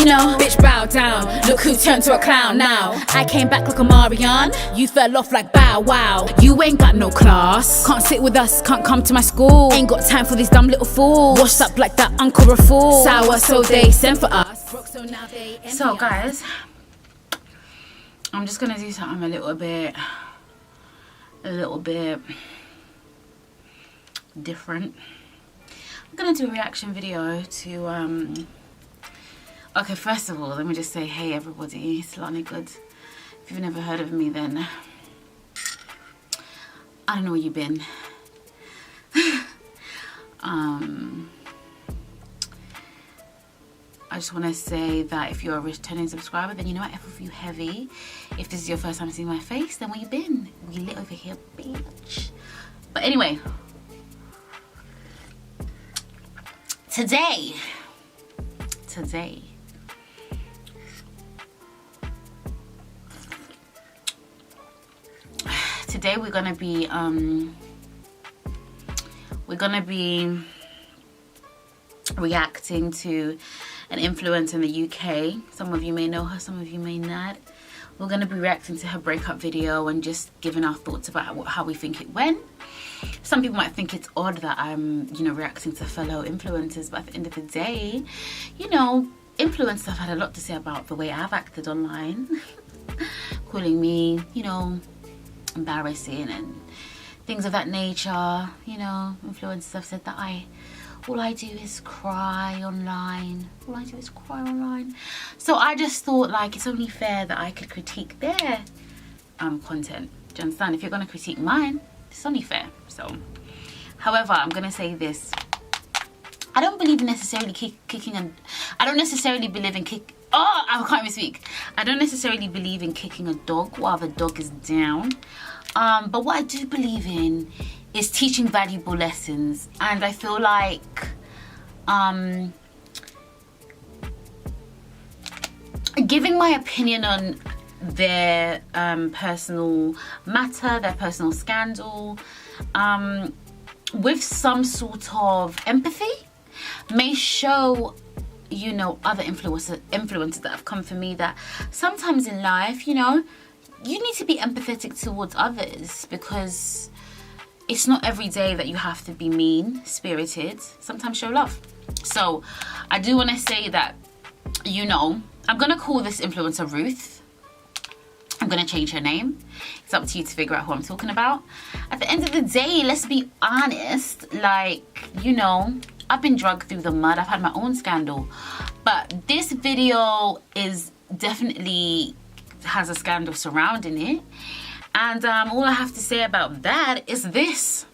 you know, bitch bow down. Look who turned to a clown now. I came back like a Marianne, you fell off like Bow Wow. You ain't got no class, can't sit with us, can't come to my school. Ain't got time for these dumb little fools. Washed up like that uncle a fool. Sour so they send for us. So guys, I'm just gonna do something a little bit different. I'm gonna do a reaction video to okay, first of all, let me just say, hey everybody, it's Lani Good. If you've never heard of me, then I don't know where you've been. I just want to say that if you're a returning subscriber, then you know I F with you heavy. If this is your first time seeing my face, then where you been? We lit over here, bitch. But anyway, today we're gonna be reacting to an influencer in the UK. Some of you may know her, some of you may not. We're gonna be reacting to her breakup video and just giving our thoughts about how we think it went. Some people might think it's odd that I'm, you know, reacting to fellow influencers, but at the end of the day, you know, influencers have had a lot to say about the way I've acted online. Calling me, you know, embarrassing and things of that nature. You know, influencers have said that all I do is cry online. All I do is cry online. So I just thought, like, it's only fair that I could critique their content. Do you understand? If you're going to critique mine, it's only fair. So, however, I'm going to say this. I don't believe in necessarily kicking and... I don't necessarily believe in kick... Oh, I can't even speak. I don't necessarily believe in kicking a dog while the dog is down. But what I do believe in is teaching valuable lessons. And I feel like giving my opinion on their personal matter, their personal scandal, with some sort of empathy may show, you know, other influencers that have come for me that sometimes in life, you know, you need to be empathetic towards others, because it's not every day that you have to be mean-spirited. Sometimes show love. So I do want to say that, you know, I'm going to call this influencer Ruth. I'm going to change her name. It's up to you to figure out who I'm talking about. At the end of the day, let's be honest. Like, you know, I've been dragged through the mud. I've had my own scandal. But this video is definitely has a scandal surrounding it. And all I have to say about that is this.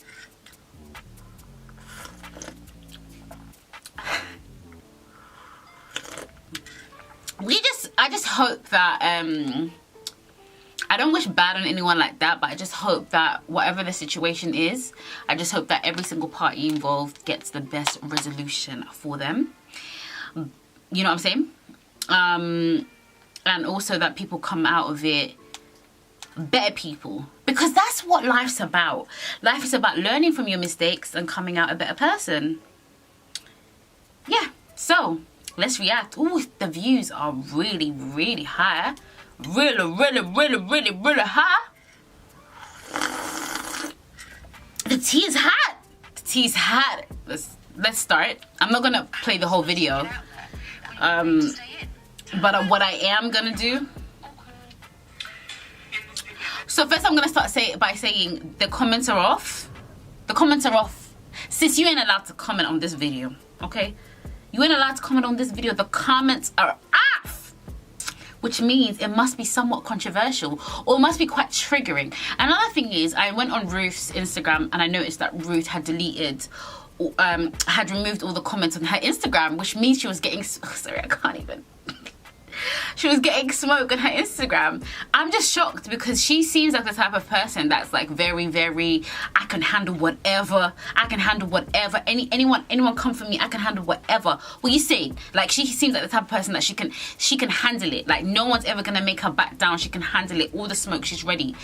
I just hope that, I don't wish bad on anyone like that, but I just hope that whatever the situation is, I just hope that every single party involved gets the best resolution for them. You know what I'm saying? And also that people come out of it better people, because that's what life's about. Life is about learning from your mistakes and coming out a better person. Yeah, so let's react. Ooh, the views are really, really high. Really high. The tea is hot. The tea is hot. Let's start. I'm not gonna play the whole video. But what I am gonna do. So first I'm gonna start by saying the comments are off. The comments are off. Sis, you ain't allowed to comment on this video, okay? You ain't allowed to comment on this video. The comments are off, which means it must be somewhat controversial or it must be quite triggering. Another thing is, I went on Ruth's Instagram and I noticed that Ruth had deleted, had removed all the comments on her Instagram, which means she was getting, sorry, I can't even. she was getting smoke on her Instagram. I'm just shocked because she seems like the type of person that's like very, very, I can handle whatever. I can handle whatever. Anyone come for me, I can handle whatever. What you saying? Like, she seems like the type of person that she can handle it. Like, no one's ever gonna make her back down. She can handle it. All the smoke, she's ready.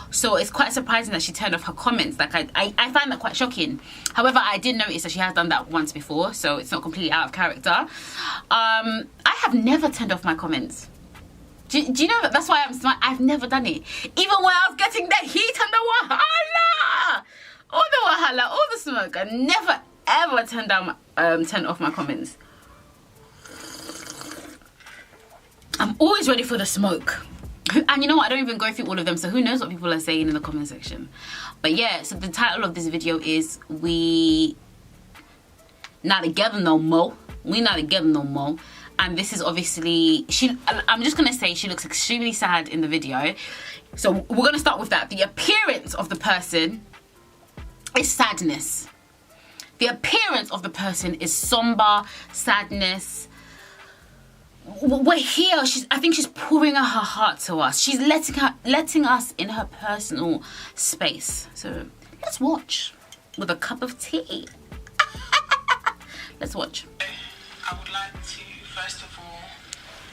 So it's quite surprising that she turned off her comments. Like, I find that quite shocking. However, I did notice that she has done that once before, so it's not completely out of character. I have never turned off my comments. Do you know that? That's why I'm smart. I've never done it. Even when I was getting the heat and the wahala, all the smoke, I never ever turned off my comments. I'm always ready for the smoke. And you know what? I don't even go through all of them, so who knows what people are saying in the comment section. But yeah, so the title of this video is We Not Together No More. We Not Together No More. And this is obviously, I'm just gonna say she looks extremely sad in the video. So we're gonna start with that. The appearance of the person is sadness. The appearance of the person is somber, sadness. We're here. I think she's pouring out her heart to us. She's letting us in her personal space. So let's watch with a cup of tea. Let's watch. I would like to first of all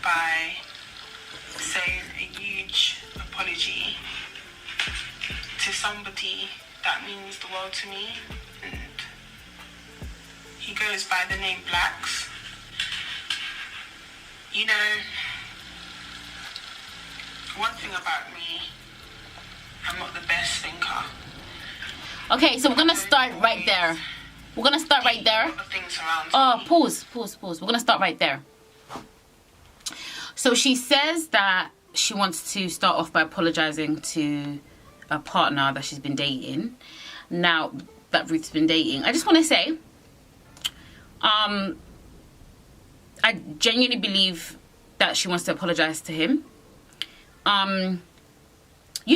by saying a huge apology to somebody that means the world to me, and he goes by the name Blacks. You know, one thing about me, I'm not the best thinker. Okay, so we're gonna start right there. We're gonna start right there. Pause. We're gonna start right there. So she says that she wants to start off by apologizing to a partner that she's been dating. Now that Ruth's been dating, I just want to say, I genuinely believe that she wants to apologize to him. You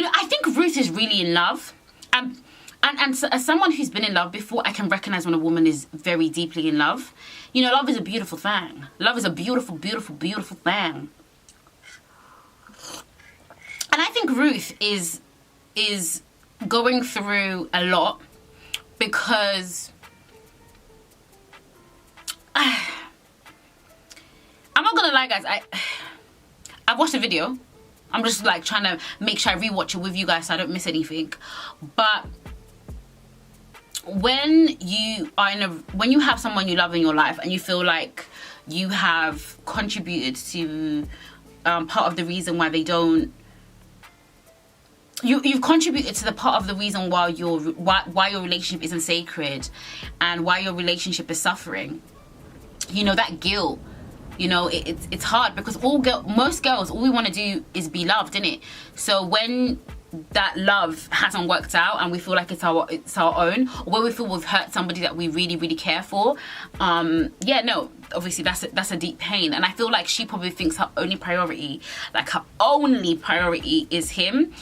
know, I think Ruth is really in love. And so, as someone who's been in love before, I can recognize when a woman is very deeply in love. You know, love is a beautiful thing. Love is a beautiful, beautiful, beautiful thing. And I think Ruth is going through a lot because I'm not gonna lie, guys. I watched the video. I'm just like trying to make sure I rewatch it with you guys so I don't miss anything. But when you have someone you love in your life and you feel like you have contributed to part of the reason why they don't, you've contributed to the part of the reason why your relationship isn't sacred and why your relationship is suffering. You know, that guilt, you know, it's hard because most girls, all we want to do is be loved, innit? So when that love hasn't worked out and we feel like it's our own, or when we feel we've hurt somebody that we really, really care for, yeah, no, obviously that's a deep pain. And I feel like she probably thinks her only priority is him.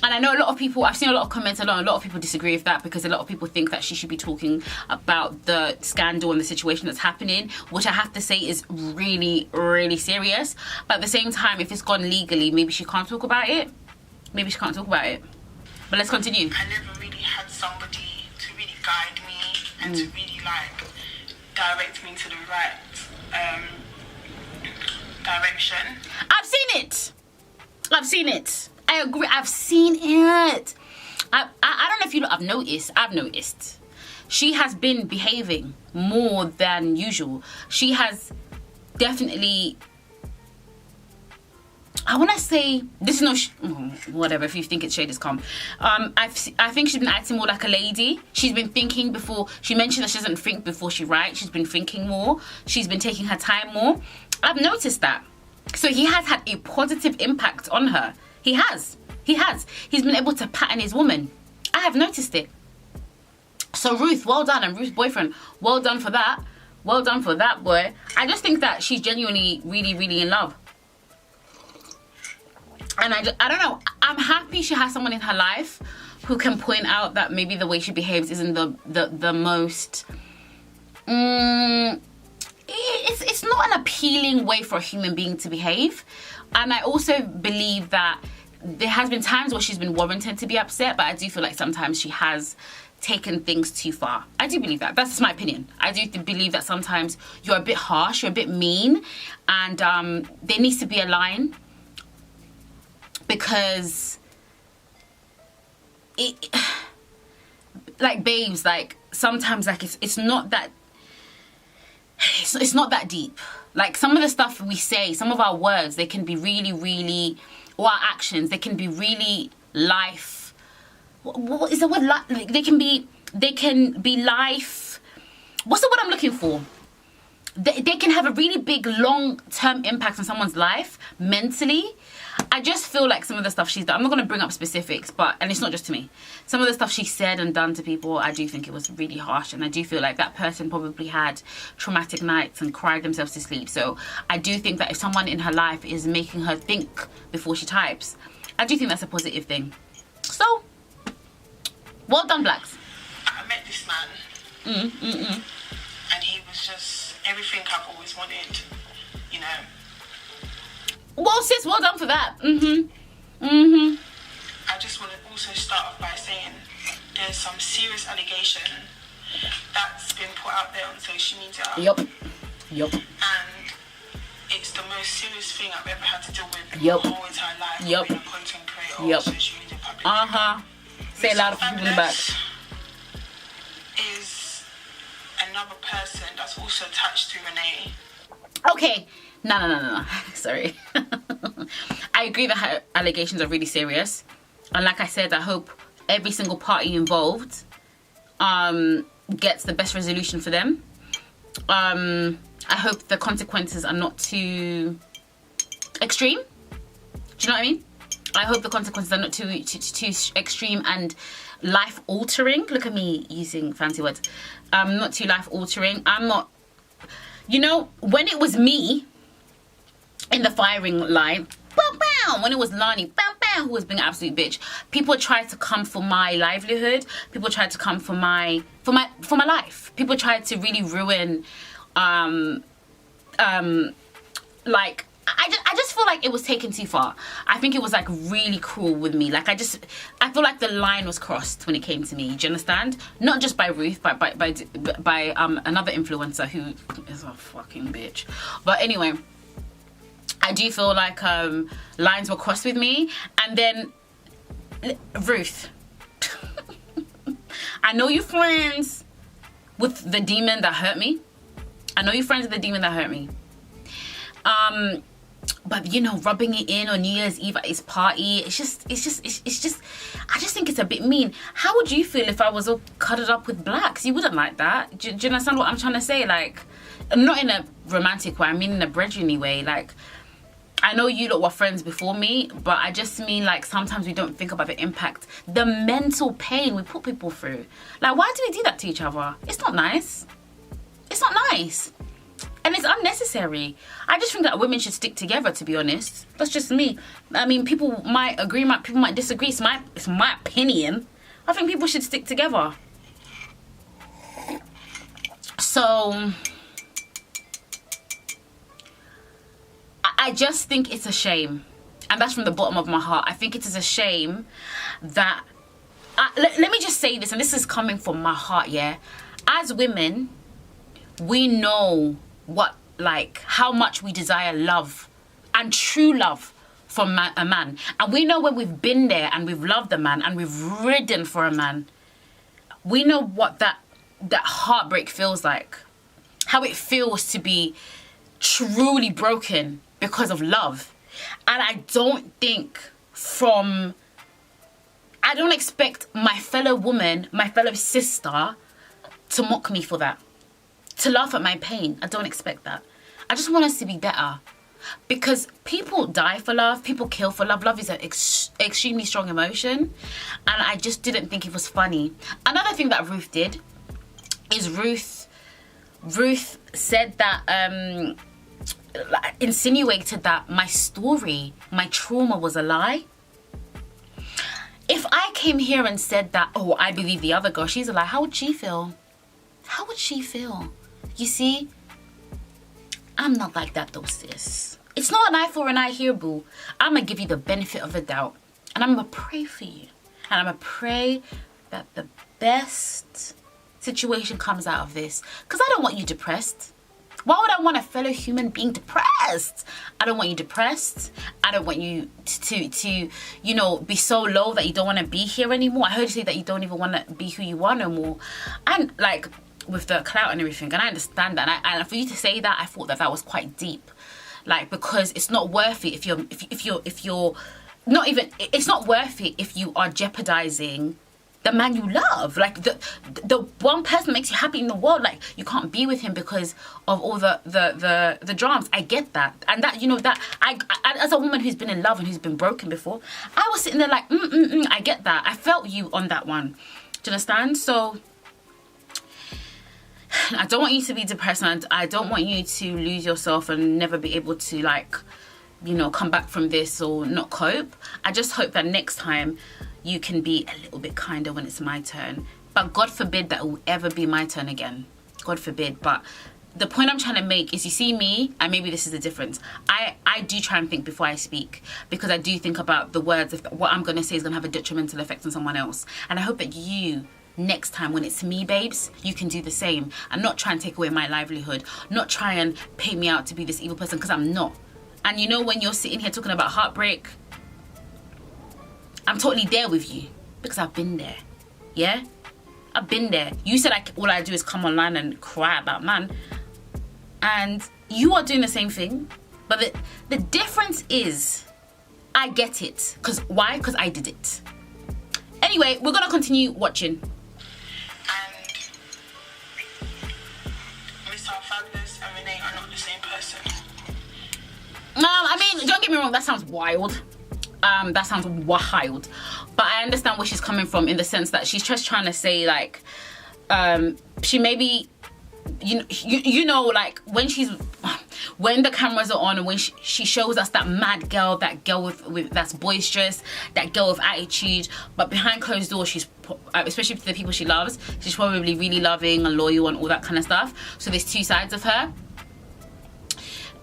And I know a lot of people, I've seen a lot of comments, a lot of people disagree with that because a lot of people think that she should be talking about the scandal and the situation that's happening, which I have to say is really, really serious. But at the same time, if it's gone legally, maybe she can't talk about it. Maybe she can't talk about it. But let's continue. I never really had somebody to really guide me and to really like direct me to the right direction. I've seen it. I agree. I've seen it. I don't know if you know. I've noticed. She has been behaving more than usual. She has definitely. I want to say this is whatever. If you think it's shade, it's calm. I think she's been acting more like a lady. She's been thinking before. She mentioned that she doesn't think before she writes. She's been thinking more. She's been taking her time more. I've noticed that. So he has had a positive impact on her. He has. He's been able to pattern his woman. I have noticed it. So Ruth, well done. And Ruth's boyfriend, well done for that. Well done for that, boy. I just think that she's genuinely really, really in love. And I don't know. I'm happy she has someone in her life who can point out that maybe the way she behaves isn't the most... it's not an appealing way for a human being to behave. And I also believe that there has been times where she's been warranted to be upset, but I do feel like sometimes she has taken things too far. I do believe that. That's just my opinion. I do believe that sometimes you're a bit harsh, you're a bit mean, and there needs to be a line, because like, babes, like, sometimes, like, it's not that it's not that deep. Like, some of the stuff we say, some of our words, they can be really, really, or our actions, they can be really life. What is the word? Like, they can be life. What's the word I'm looking for? They can have a really big long-term impact on someone's life mentally. I just feel like some of the stuff she's done, I'm not going to bring up specifics, and it's not just to me. Some of the stuff she said and done to people, I do think it was really harsh, and I do feel like that person probably had traumatic nights and cried themselves to sleep. So I do think that if someone in her life is making her think before she types, I do think that's a positive thing. So, well done, Blacks. I met this man, and he was just everything I've always wanted, you know. Well, sis, well done for that. I just want to also start off by saying there's some serious allegation that's been put out there on social media. Yup. And it's the most serious thing I've ever had to deal with in Yup. my whole entire life. Yup. Being a content creator Yup. or social media public. Say a lot of people in the back. Is another person that's also attached to Renee. Okay. No. Sorry. I agree that her allegations are really serious. And like I said, I hope every single party involved gets the best resolution for them. I hope the consequences are not too extreme. Do you know what I mean? I hope the consequences are not too extreme and life-altering. Look at me using fancy words. Not too life-altering. I'm not... You know, when it was me in the firing line, bam, bam, when it was Lani, bam, bam, who was being an absolute bitch, people tried to come for my livelihood. People tried to come for my life. People tried to really ruin, like, I just feel like it was taken too far. I think it was, like, really cruel with me. Like, I feel like the line was crossed when it came to me. Do you understand? Not just by Ruth, but by another influencer who is a fucking bitch. But anyway, I do feel like lines were crossed with me. And then Ruth, I know you're friends with the demon that hurt me. But you know, rubbing it in on New Year's Eve at his party, it's just I just think it's a bit mean. How would you feel if I was all cuddled up with Blacks? You wouldn't like that. Do you understand what I'm trying to say? Like, not in a romantic way, I mean in a brethren-y way. Like, I know you lot were friends before me, but I just mean, like, sometimes we don't think about the impact, the mental pain we put people through. Like, why do we do that to each other? It's not nice. It's not nice. And it's unnecessary. I just think that women should stick together, to be honest. That's just me. I mean, people might agree, people might disagree. It's my opinion. I think people should stick together. So, I just think it's a shame. And that's from the bottom of my heart. I think it is a shame that... let me just say this, and this is coming from my heart, yeah? As women, we know how much we desire love and true love from a man. And we know when we've been there and we've loved a man and we've ridden for a man, we know what that heartbreak feels like. How it feels to be truly broken because of love. And I don't expect my fellow woman, my fellow sister, to mock me for that. To laugh at my pain. I don't expect that. I just want us to be better. Because people die for love. People kill for love. Love is an extremely strong emotion. And I just didn't think it was funny. Another thing that Ruth did is Ruth said that, insinuated that my story, my trauma was a lie. If I came here and said that, oh, I believe the other girl, she's a lie, how would she feel? How would she feel? You see, I'm not like that though, sis. It's not an eye for an eye here, boo. I'm gonna give you the benefit of the doubt. And I'm gonna pray for you. And I'm gonna pray that the best situation comes out of this. Because I don't want you depressed. Why would I want a fellow human being depressed? I don't want you depressed. I don't want you to you know, be so low that you don't want to be here anymore. I heard you say that you don't even want to be who you are no more. And like with the clout and everything, and I understand that. And for you to say that, I thought that was quite deep. Like, because it's not worth it if you're not even, it's not worth it if you are jeopardizing the man you love. Like the one person that makes you happy in the world, like you can't be with him because of all the dramas. I get that. And that, you know, that I as a woman who's been in love and who's been broken before, I was sitting there like I get that. I felt you on that one. Do you understand? So I don't want you to be depressed, and I don't want you to lose yourself and never be able to, like, you know, come back from this or not cope. I just hope that next time you can be a little bit kinder when it's my turn. But God forbid that it will ever be my turn again. God forbid. But the point I'm trying to make is, you see me, and maybe this is the difference. I do try and think before I speak, because I do think about the words, if what I'm going to say is going to have a detrimental effect on someone else. And I hope that you, next time when it's me, babes, you can do the same and not try and take away my livelihood, not try and pay me out to be this evil person, because I'm not. And you know, when you're sitting here talking about heartbreak, I'm totally there with you because I've been there. Yeah, I've been there. You said all I do is come online and cry about man, and you are doing the same thing. But the difference is, I get it. Because why? Because I did it. Anyway, we're gonna continue watching. And Mr. Fabulous and Renee are not the same person. I mean, don't get me wrong, that sounds wild. That sounds wild. But I understand where she's coming from, in the sense that she's just trying to say, like, she maybe, you know, like, when the cameras are on and when she shows us that mad girl, that girl with that's boisterous, that girl with attitude, but behind closed doors, she's, especially to the people she loves, she's probably really loving and loyal and all that kind of stuff. So there's two sides of her.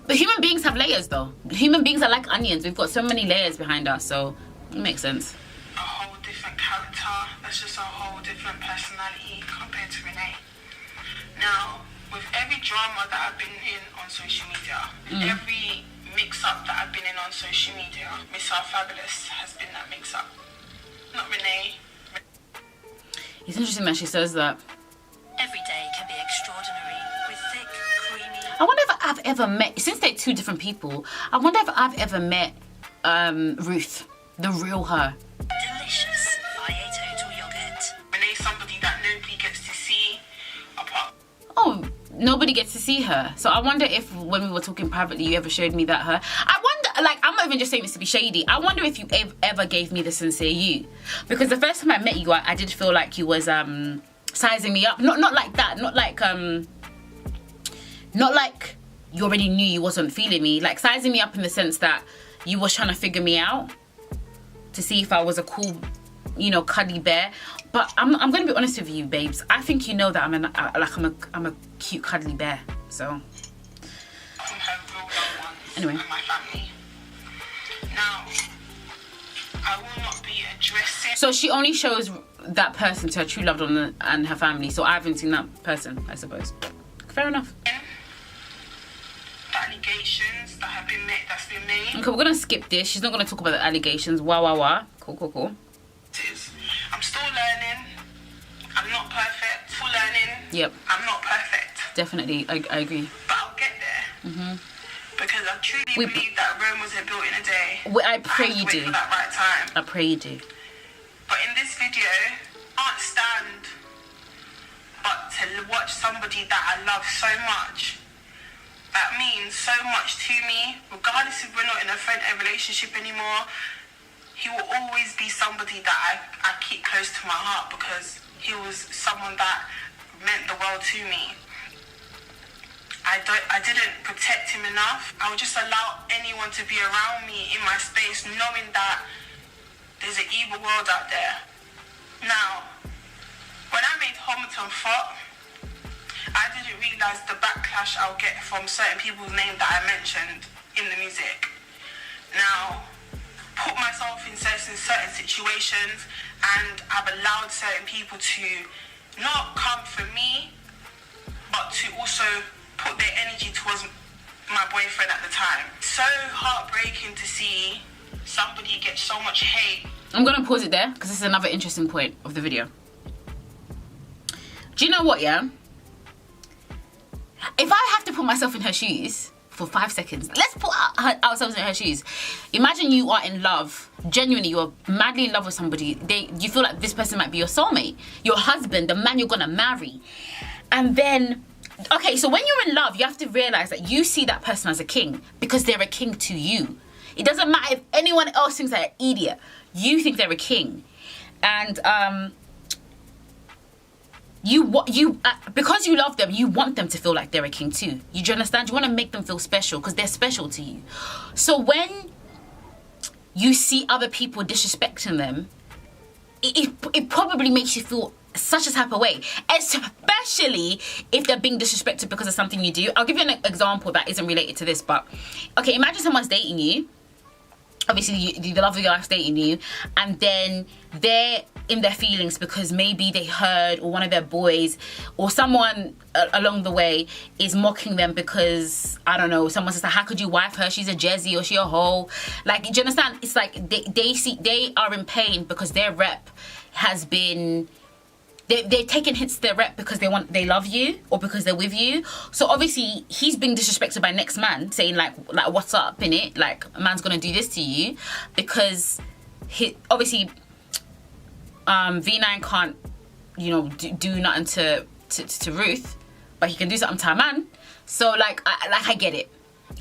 But human beings have layers, though. Human beings are like onions. We've got so many layers behind us, so it makes sense. A whole different character. That's just a whole different personality compared to Renee. Now, with every drama that I've been in on social media, every mix-up that I've been in on social media, Miss Our Fabulous has been that mix-up. Not Renee. It's interesting that she says that. Every day can be extraordinary with thick, creamy. I wonder if I've ever met, since they're two different people, I wonder if I've ever met Ruth, the real her. Delicious IA total yogurt. Renee's somebody that nobody gets to see apart. Oh, nobody gets to see her. So I wonder if when we were talking privately, you ever showed me that her. I wonder, like, I'm not even just saying this to be shady. I wonder if you ever gave me the sincere you. Because the first time I met you, I did feel like you was sizing me up. Not like that. Not like you already knew you wasn't feeling me. Like sizing me up in the sense that you was trying to figure me out to see if I was a cool, you know, cuddly bear. But I'm gonna be honest with you, babes. I think you know that I'm a cute cuddly bear. So From her real loved ones anyway. and my family. Now, I will not be addressing. So she only shows that person to her true loved one and her family. So I haven't seen that person, I suppose. Fair enough. The allegations that have been made, that's been made. Okay, we're gonna skip this. She's not gonna talk about the allegations. Wah. Cool. I'm still learning. I'm not perfect. Still learning. Yep. I'm not perfect. Definitely, I agree. But I'll get there. Because I truly believe that Rome wasn't built in a day. I pray have to you wait do. for that right time. I pray you do. But in this video, I can't stand but to watch somebody that I love so much, that means so much to me, regardless if we're not in a relationship anymore, he will always be somebody that I keep close to my heart, because he was someone that meant the world to me. I didn't protect him enough. I would just allow anyone to be around me in my space, knowing that there's an evil world out there. Now, when I made Homerton Fought, I didn't realise the backlash I'll get from certain people's names that I mentioned in the music. Now, put myself in certain situations, and I've allowed certain people to not come for me, but to also put their energy towards my boyfriend at the time. So heartbreaking to see somebody get so much hate. I'm gonna pause it there because this is another interesting point of the video. Do you know what, yeah? If I have to put myself in her shoes for 5 seconds, let's put ourselves in her shoes. Imagine you are in love, genuinely, you're madly in love with somebody. You feel like this person might be your soulmate, your husband, the man you're gonna marry. And then, okay, so when you're in love, you have to realize that you see that person as a king because they're a king to you. It doesn't matter if anyone else thinks they're an idiot. You think they're a king. And because you love them, you want them to feel like they're a king too. You do understand? You want to make them feel special because they're special to you. So when you see other people disrespecting them, it probably makes you feel such a type of way, especially if they're being disrespected because of something you do. I'll give you an example that isn't related to this, but okay, imagine someone's dating you. Obviously, the love of your life's dating you, and then they're in their feelings because maybe they heard, or one of their boys or someone along the way is mocking them because, I don't know, someone says, how could you wife her? She's a Jezzy, or she a hoe. Like, do you understand? It's like they are in pain because their rep has been... They're taking hits to their rep because they love you or because they're with you. So obviously he's being disrespected by next man, saying like what's up, innit? Like, a man's gonna do this to you because obviously V9 can't, you know, do nothing to Ruth, but he can do something to a man. So like I get it.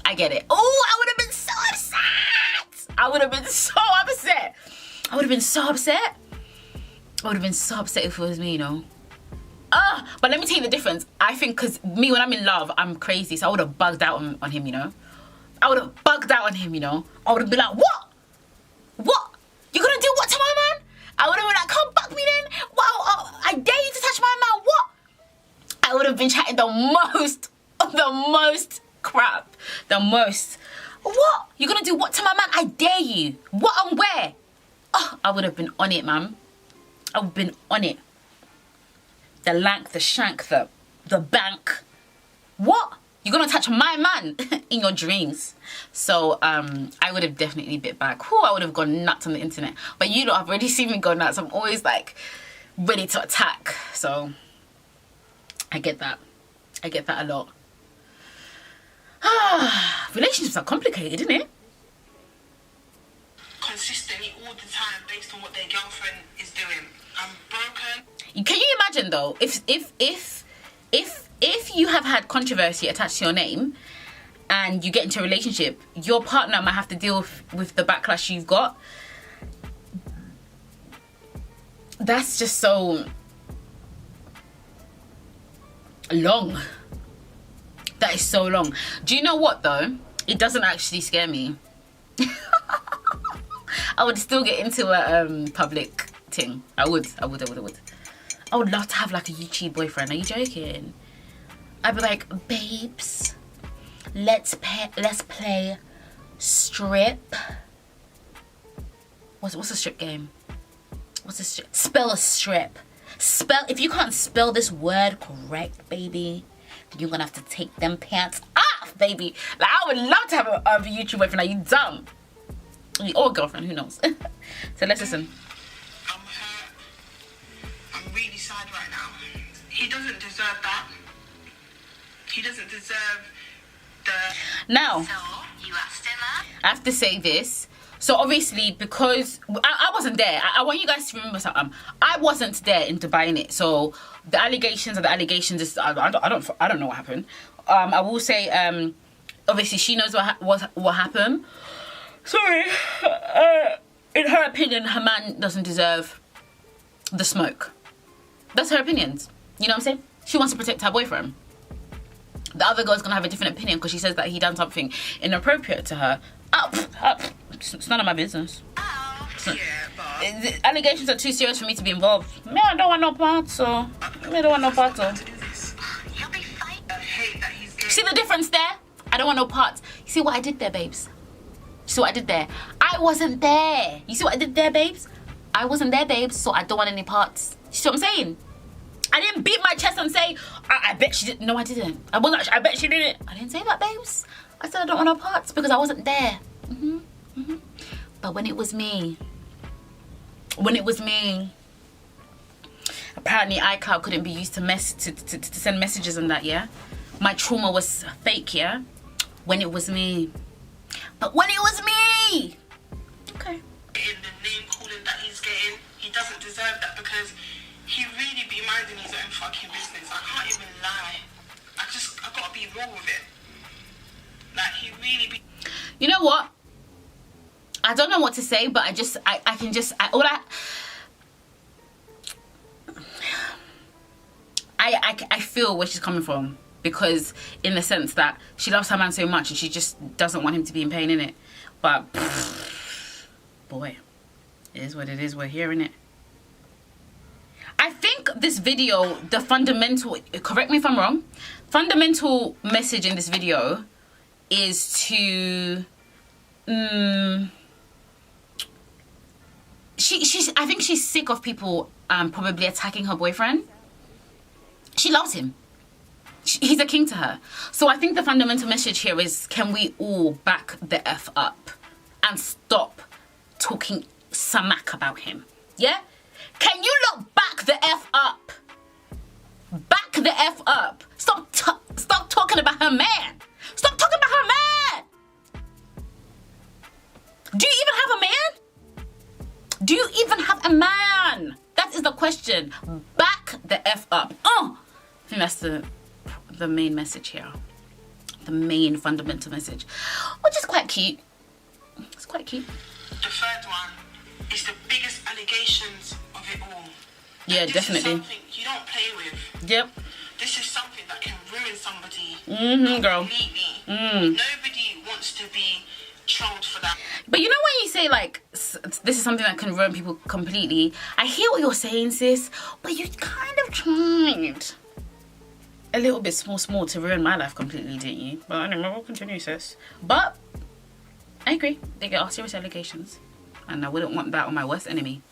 I get it. Oh, I would have been so upset. I would have been so upset. I would have been so upset. I would have been so upset if it was me, you know. But let me tell you the difference. I think because me, when I'm in love, I'm crazy. So I would have bugged out on him, you know. I would have bugged out on him, you know. I would have been like, what? What? You're going to do what to my man? I would have been like, come bug me then. Wow, I dare you to touch my man. What? I would have been chatting the most crap. The most. What? You're going to do what to my man? I dare you. What and where? Oh, I would have been on it, man. I've been on it. The lank, the shank, the bank. What? You're gonna touch my man in your dreams. So I would have definitely bit back. Whew, I would have gone nuts on the internet. But you lot have already seen me go nuts. I'm always like ready to attack. So I get that. I get that a lot. Relationships are complicated, isn't it? Consistently all the time based on what their girlfriend is doing. I'm broken. Can you imagine though, if you have had controversy attached to your name and you get into a relationship, your partner might have to deal with the backlash you've got. That's just so long. That is so long. Do you know what though? It doesn't actually scare me. I would still get into a public thing. I would. I would love to have like a YouTube boyfriend. Are you joking? I'd be like, babes, let's play strip. What's a strip game? What's a strip? Spell a strip. If you can't spell this word correct, baby, then you're gonna have to take them pants off, baby. Like, I would love to have a YouTube boyfriend. Are you dumb? Or girlfriend, who knows? So let's listen. I'm hurt. I'm really sad right now. He doesn't deserve that. He doesn't deserve the... Now, So, you are still up? I have to say this. So obviously, because I wasn't there. I want you guys to remember something. I wasn't there in Dubai, innit? So the allegations are the allegations. I don't know what happened. I will say, obviously, she knows what happened. Sorry. In her opinion, her man doesn't deserve the smoke. That's her opinion. You know what I'm saying? She wants to protect her boyfriend. The other girl's gonna have a different opinion because she says that he done something inappropriate to her. It's none of my business. Yeah, but... The allegations are too serious for me to be involved. Me, I don't want no part, so... Me don't want no part, so... to do this. You'll be see the difference there? I don't want no parts. You see what I did there, babes? You see what I did there? I wasn't there. You see what I did there, babes? I wasn't there, babes, so I don't want any parts. You see what I'm saying? I didn't beat my chest and say, I bet she did. No, I didn't. I bet she didn't. I didn't say that, babes. I said I don't want no parts because I wasn't there. But when it was me, apparently iCloud couldn't be used to send messages and that, yeah? My trauma was fake, yeah? When it was me. But when it was me! Okay. In the name calling that he's getting, he doesn't deserve that because he really be minding his own fucking business. I can't even lie. I gotta be real with it. Like, he really be... You know what? I don't know what to say, but I feel where she's coming from, because in the sense that she loves her man so much and she just doesn't want him to be in pain, innit? But boy, it is what it is. We're hearing it. I think this video, the fundamental, correct me if I'm wrong, fundamental message in this video is to I think she's sick of people probably attacking her boyfriend. She loves him. He's a king to her. So I think the fundamental message here is, can we all back the F up and stop talking smack about him? Yeah? Can you not back the F up? Back the F up. Stop talking about her man. Stop talking about her man. Do you even have a man? Do you even have a man? That is the question. Back the F up. I think that's the main message here. The main fundamental message. Which is quite cute. It's quite cute. The third one is the biggest allegations of it all. Yeah, this definitely. Is something you don't play with. Yep. This is something that can ruin somebody girl. completely. Nobody wants to be trolled for that. But you know when you say like, this is something that can ruin people completely, I hear what you're saying, sis, but you kind of tried a little bit small to ruin my life completely, didn't you? But anyway, we'll continue, sis. But I agree, they are serious allegations, and I wouldn't want that on my worst enemy.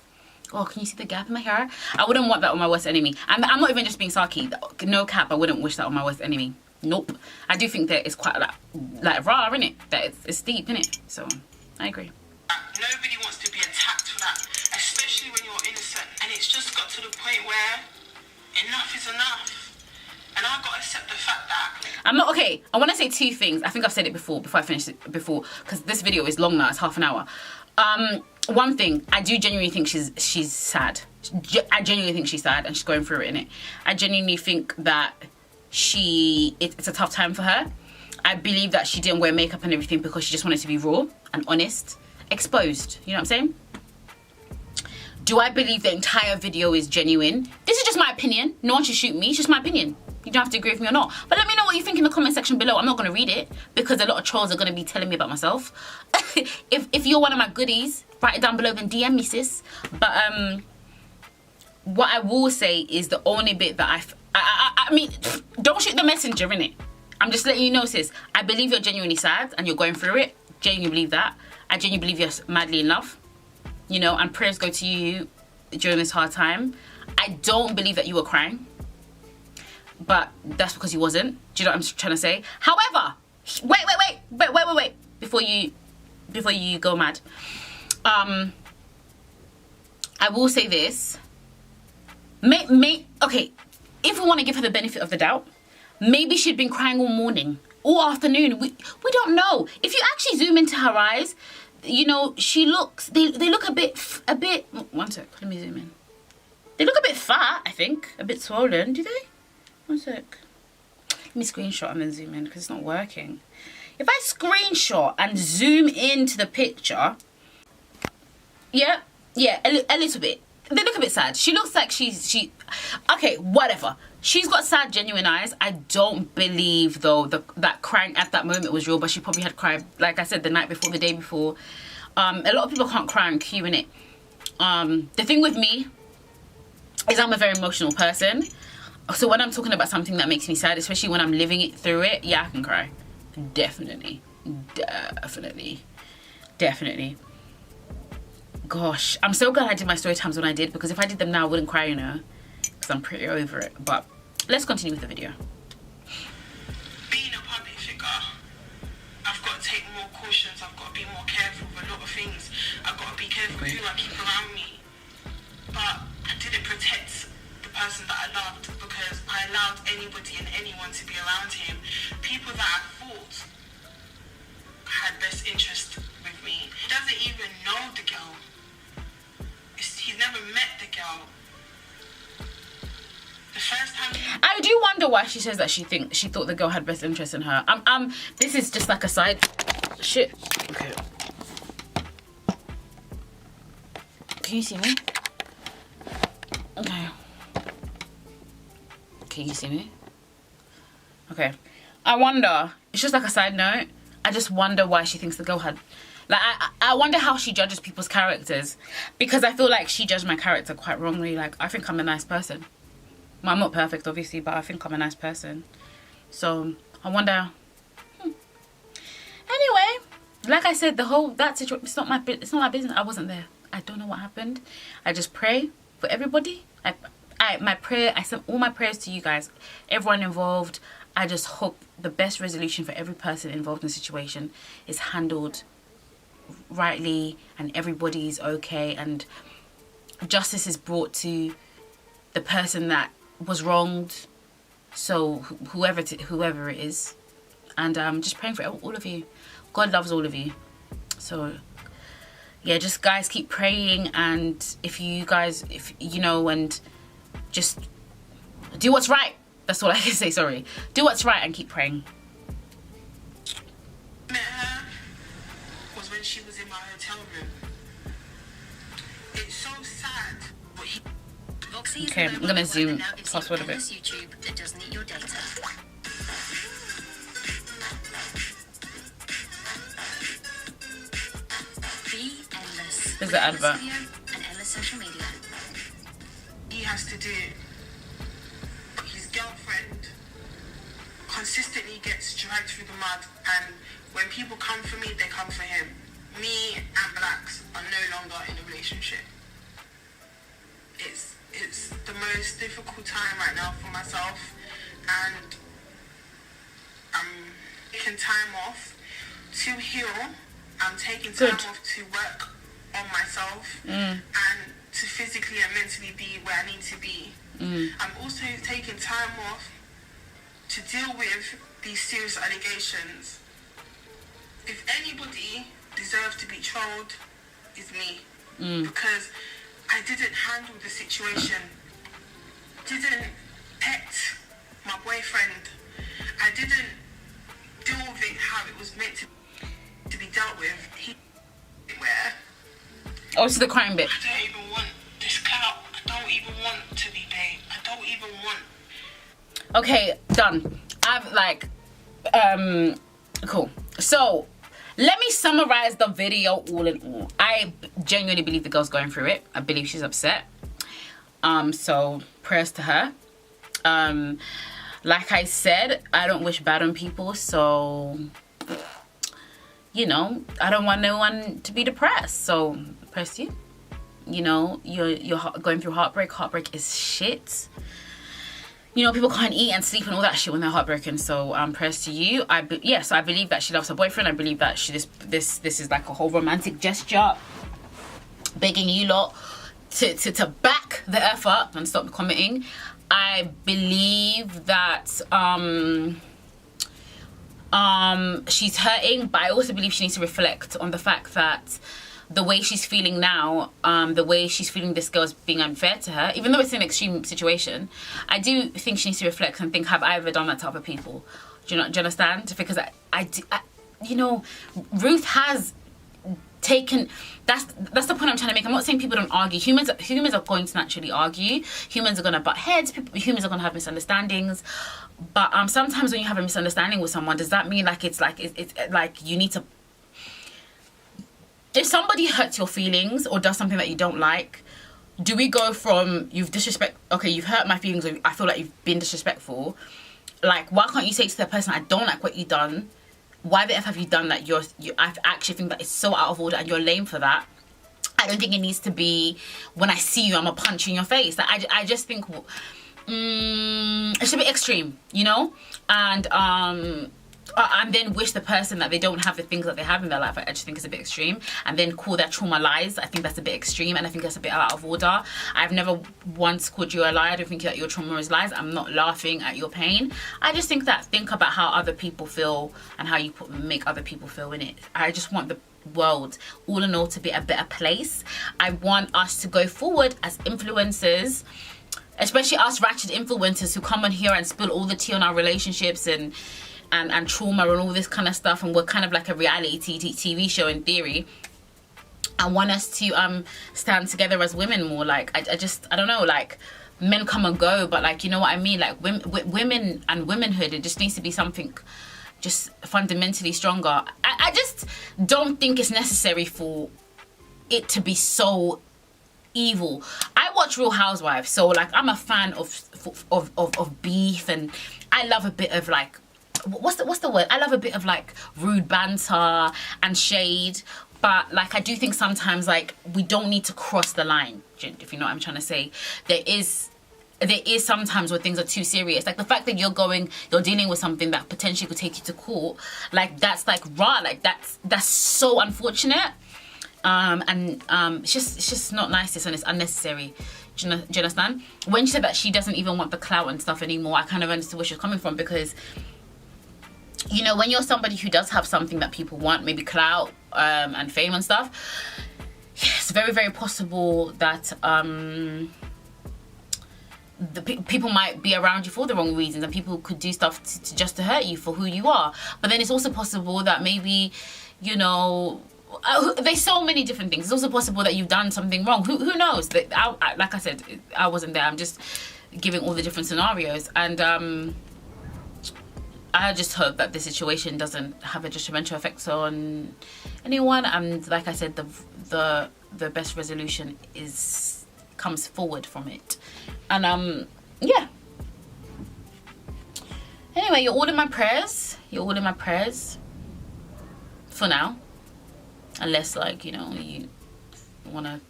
Oh, can you see the gap in my hair? I wouldn't want that on my worst enemy. And I'm not even just being sarky. No cap, I wouldn't wish that on my worst enemy. Nope. I do think that it's quite like raw, innit? That it's deep, innit? So I agree. Nobody wants to be attacked for that, especially when you're innocent. And it's just got to the point where enough is enough. And I've got to accept the fact that I'm not okay. I want to say two things. I think I've said it before I finished it before, because this video is long now. It's half an hour. One thing, I do genuinely think she's sad. I genuinely think she's sad and she's going through it, innit? I genuinely think that it's a tough time for her. I believe that she didn't wear makeup and everything because she just wanted to be raw and honest, exposed. You know what I'm saying? Do I believe the entire video is genuine? This is just my opinion. No one should shoot me. It's just my opinion. You don't have to agree with me or not. But let me know what you think in the comment section below. I'm not going to read it because a lot of trolls are going to be telling me about myself. if you're one of my goodies, write it down below, then DM me, sis. But what I will say is the only bit that I mean, don't shoot the messenger, innit? I'm just letting you know, sis. I believe you're genuinely sad and you're going through it. Genuinely believe that. I genuinely believe you're madly in love. You know, and prayers go to you during this hard time. I don't believe that you were crying. But that's because you wasn't. Do you know what I'm trying to say? However, wait. Before you go mad. I will say this. Okay, if we want to give her the benefit of the doubt, maybe she'd been crying all morning, all afternoon. We don't know. If you actually zoom into her eyes, you know, she looks, they look a bit, one sec, let me zoom in. They look a bit fat, I think. A bit swollen, do they? One sec. Let me screenshot and then zoom in because it's not working. If I screenshot and zoom into the picture, yeah, a little bit. They look a bit sad. She looks like okay, whatever. She's got sad, genuine eyes. I don't believe, though, that crying at that moment was real, but she probably had cried, like I said, the night before, the day before. A lot of people can't cry on cue, innit? The thing with me is I'm a very emotional person. So when I'm talking about something that makes me sad, especially when I'm living it through it, yeah, I can cry. Definitely. Gosh, I'm so glad I did my story times when I did, because if I did them now, I wouldn't cry, you know, because I'm pretty over it. But let's continue with the video. Being a public figure, I've got to take more cautions. I've got to be more careful with a lot of things. I've got to be careful with who I keep around me. But I didn't protect the person that I loved, because I allowed anybody and anyone to be around him. People that I thought had best interest with me. He doesn't even know the girl. He's never met the girl. The first time I do wonder why she says that she thought the girl had best interest in her. This is just like a side shit. Okay. Can you see me? Okay. Can you see me? Okay. I wonder, it's just like a side note, I just wonder why she thinks the girl had, like, I wonder how she judges people's characters, because I feel like she judged my character quite wrongly. Like, I think I'm a nice person. Well, I'm not perfect, obviously, but I think I'm a nice person. So, I wonder. Anyway, like I said, that situation, it's not my business. I wasn't there. I don't know what happened. I just pray for everybody. I sent all my prayers to you guys, everyone involved. I just hope the best resolution for every person involved in the situation is handled rightly, and everybody's okay, and justice is brought to the person that was wronged. So whoever it is, and just praying for all of you. God loves all of you. So yeah, just guys, keep praying, and if you know, and just do what's right. That's all I can say. Sorry, do what's right and keep praying. met her was when she was in my hotel room. It's so sad. But Okay, I'm gonna zoom fast forward a bit. YouTube that doesn't eat your data. Be endless. There's the advert. Video and endless social media. he has to do it. His girlfriend consistently gets dragged through the mud, and when people come for me, they come for him. Me and Blacks are no longer in a relationship. It's the most difficult time right now for myself, and I'm taking time off to heal. I'm taking time off to work on myself and to physically and mentally be where I need to be. I'm also taking time off to deal with these serious allegations. If anybody deserves to be trolled, it's me. Because I didn't handle the situation. Didn't protect my boyfriend. I didn't deal with it how it was meant to be dealt with. Where Oh, it's the crime bit. I don't even want this clout. I don't even want to be paid. I don't even want. Okay, done. I've like, cool. So, let me summarize the video all in all. I genuinely believe the girl's going through it. I believe she's upset. So prayers to her. Like I said, I don't wish bad on people, so you know, I don't want no one to be depressed. So press you. You know, you're going through heartbreak. Heartbreak is shit. You know, people can't eat and sleep and all that shit when they're heartbroken. So prayers to you. Yes, I believe that she loves her boyfriend. I believe that this is like a whole romantic gesture, begging you lot to back the F up and stop commenting. I believe that she's hurting, but I also believe she needs to reflect on the fact that the way she's feeling now, the way she's feeling this girl is being unfair to her, even though it's an extreme situation. I do think she needs to reflect and think, have I ever done that to other people? Do you understand? Because I you know, Ruth has taken, that's the point I'm trying to make. I'm not saying people don't argue. Humans are going to naturally argue. Humans are going to butt heads. Humans are going to have misunderstandings. But sometimes when you have a misunderstanding with someone, does that mean like it's like you need to, if somebody hurts your feelings or does something that you don't like, do we go from you've hurt my feelings, or I feel like you've been disrespectful? Like, why can't you say to the person, I don't like what you've done, why the F have you done that? I actually think that it's so out of order and you're lame for that. I don't think it needs to be, when I see you, I'm gonna punch you in your face. Like, I just think it should be extreme, you know? And then wish the person that they don't have the things that they have in their life. I just think it's a bit extreme. And then call their trauma lies. I think that's a bit extreme, and I think that's a bit out of order. I've never once called you a lie. I don't think that your trauma is lies. I'm not laughing at your pain. I just think about how other people feel and how you make other people feel in it. I just want the world, all in all, to be a better place. I want us to go forward as influencers, especially us ratchet influencers who come on here and spill all the tea on our relationships and trauma and all this kind of stuff, and we're kind of like a reality TV show in theory. I want us to stand together as women more. Like, I don't know, like, men come and go, but, like, you know what I mean, like, women and womanhood, it just needs to be something just fundamentally stronger. I just don't think it's necessary for it to be so evil. I watch Real Housewives, so, like, I'm a fan of beef, and I love a bit of, like, what's the word? I love a bit of, like, rude banter and shade, but, like, I do think sometimes, like, we don't need to cross the line, if you know what I'm trying to say. There is sometimes where things are too serious, like the fact that you're dealing with something that potentially could take you to court, like, that's, like, raw, like, that's so unfortunate. It's just not nice, and it's unnecessary. Do you understand? When she said that she doesn't even want the clout and stuff anymore, I kind of understood where she was coming from, because, you know, when you're somebody who does have something that people want, maybe clout and fame and stuff, it's very, very possible that people might be around you for the wrong reasons, and people could do stuff just to hurt you for who you are. But then it's also possible that maybe, you know, there's so many different things. It's also possible that you've done something wrong. Who knows? Like I said, I wasn't there. I'm just giving all the different scenarios, and I just hope that the situation doesn't have a detrimental effect on anyone. And like I said, the best resolution comes forward from it. And yeah. Anyway, you're all in my prayers. You're all in my prayers for now, unless, like, you know, you want to,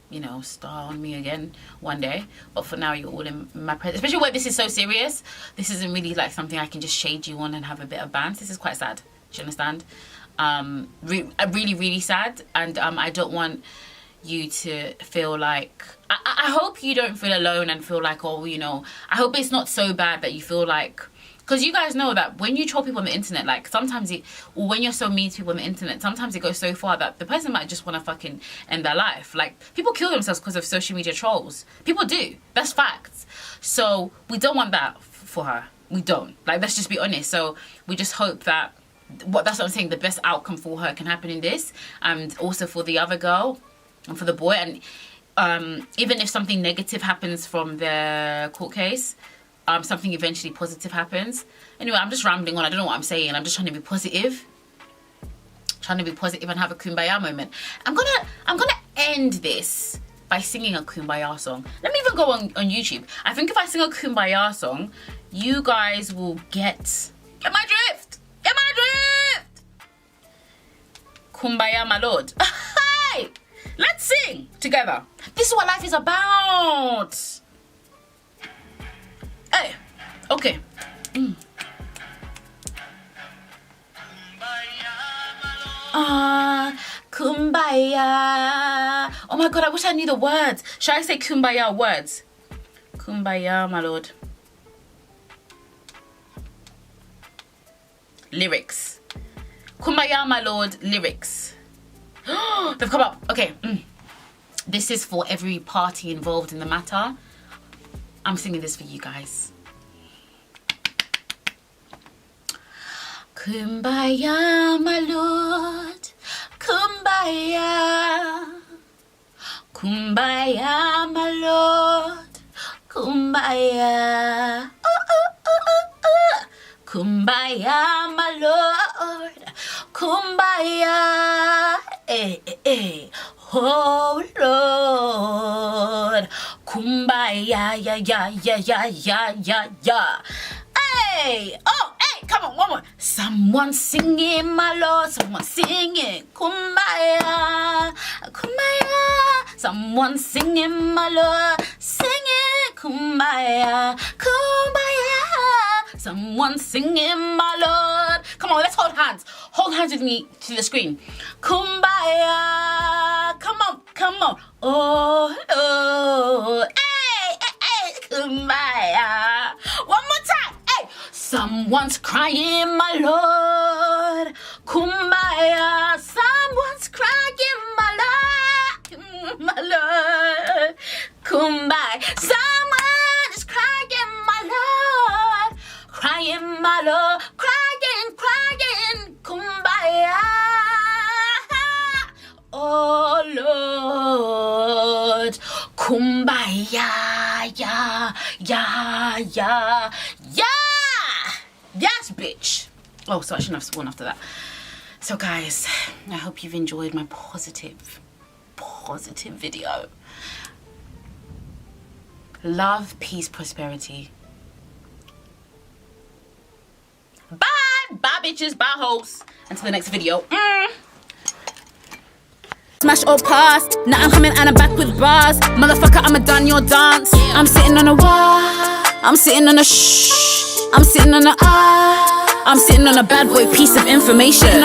you know, star on me again one day. But for now, you're all in my prayers, especially where this is so serious. This isn't really like something I can just shade you on and have a bit of banter. This is quite sad. Do you understand? Really, really sad. And I don't want you to feel like, I hope you don't feel alone and feel like, oh, you know, I hope it's not so bad that you feel like, because you guys know that when you troll people on the internet, like, sometimes or when you're so mean to people on the internet, sometimes it goes so far that the person might just want to fucking end their life. Like, people kill themselves because of social media trolls. People do. That's facts. So we don't want that for her. We don't. Like, let's just be honest. So we just hope that, that's what I'm saying, the best outcome for her can happen in this, and also for the other girl and for the boy. And even if something negative happens from the court case, something eventually positive happens. Anyway, I'm just rambling on. I don't know what I'm saying. I'm just trying to be positive. Trying to be positive and have a kumbaya moment. I'm gonna end this by singing a kumbaya song. Let me even go on YouTube. I think if I sing a kumbaya song, you guys will get my drift. Get my drift. Kumbaya, my lord. Hi. Let's sing together. This is what life is about. Hey, okay. Kumbaya. Oh my god, I wish I knew the words. Should I say kumbaya words? Kumbaya, my lord. Lyrics. Kumbaya, my lord, lyrics. They've come up. Okay. This is for every party involved in the matter. I'm singing this for you guys. Kumbaya, my lord. Kumbaya. Kumbaya, my lord. Kumbaya. Kumbaya, my lord. Kumbaya. Oh, Lord. yeah, yeah, yeah, yeah, yeah, yeah, yeah, yeah. Hey, oh, hey, come on, one more. Someone singing, my Lord, someone singing, kumbaya, kumbaya. Someone singing, my Lord, singing, kumbaya, kumbaya. Someone singing, my Lord. Come on, let's hold hands. Hold hands with me to the screen. Kumbaya. Come on, come on. Oh, oh. Hey, hey, hey. Kumbaya. One more time. Hey. Someone's crying, my Lord. Kumbaya. Someone's crying, my Lord. My Lord. Kumbaya. Someone is crying, my Lord. Crying, my Lord, crying, crying, kumbaya. Oh Lord, kumbaya, yeah, yeah, yeah, yeah. Yes, bitch. Oh, so I shouldn't have sworn after that. So guys, I hope you've enjoyed my positive video. Love, peace, prosperity. Bye bitches, bye hoes. Until the next video. Smash or pass, now I'm coming and I'm back with bars. Motherfucker, I'ma done your dance. I'm sitting on a wall, I'm sitting on a shh, I'm sitting on a I'm sitting on a bad boy piece of information.